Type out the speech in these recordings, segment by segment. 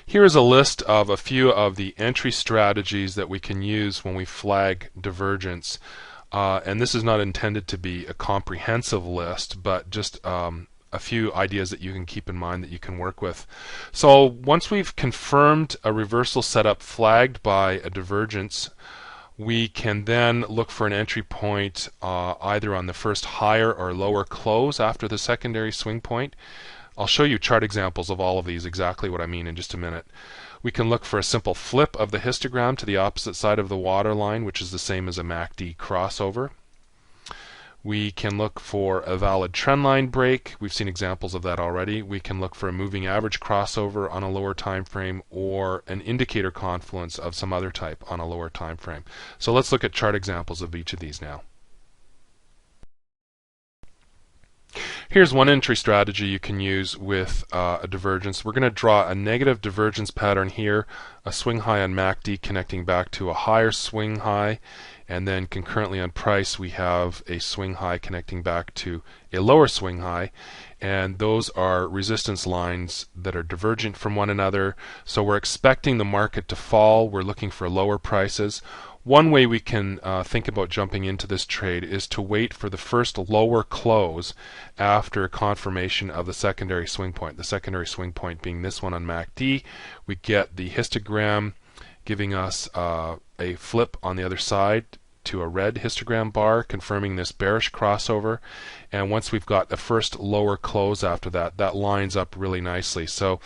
Here is a list of a few of the entry strategies that we can use when we flag divergence. And this is not intended to be a comprehensive list, but just a few ideas that you can keep in mind that you can work with. So once we've confirmed a reversal setup flagged by a divergence, we can then look for an entry point either on the first higher or lower close after the secondary swing point. I'll show you chart examples of all of these, exactly what I mean, in just a minute. We can look for a simple flip of the histogram to the opposite side of the waterline, which is the same as a MACD crossover. We can look for a valid trendline break. We've seen examples of that already. We can look for a moving average crossover on a lower time frame or an indicator confluence of some other type on a lower time frame. So let's look at chart examples of each of these now. Here's one entry strategy you can use with a divergence. We're going to draw a negative divergence pattern here, a swing high on MACD connecting back to a higher swing high, and then concurrently on price we have a swing high connecting back to a lower swing high, and those are resistance lines that are divergent from one another. So we're expecting the market to fall. We're looking for lower prices. One way we can think about jumping into this trade is to wait for the first lower close after confirmation of the secondary swing point. The secondary swing point being this one on MACD. We get the histogram giving us a flip on the other side to a red histogram bar confirming this bearish crossover, and once we've got the first lower close after that, that lines up really nicely. So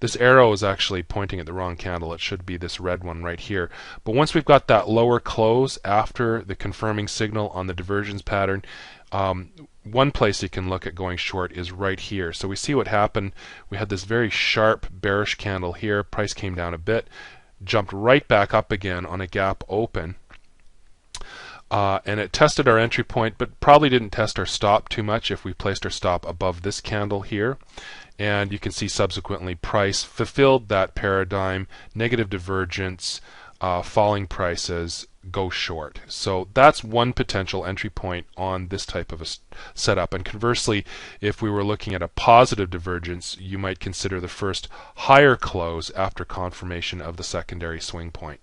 this arrow is actually pointing at the wrong candle. It should be this red one right here. But once we've got that lower close after the confirming signal on the divergence pattern, one place you can look at going short is right here. So we see what happened. We had this very sharp bearish candle here. Price came down a bit, jumped right back up again on a gap open. And it tested our entry point, but probably didn't test our stop too much if we placed our stop above this candle here. And you can see subsequently price fulfilled that paradigm, negative divergence, falling prices, go short. So that's one potential entry point on this type of a setup. And conversely, if we were looking at a positive divergence, you might consider the first higher close after confirmation of the secondary swing point.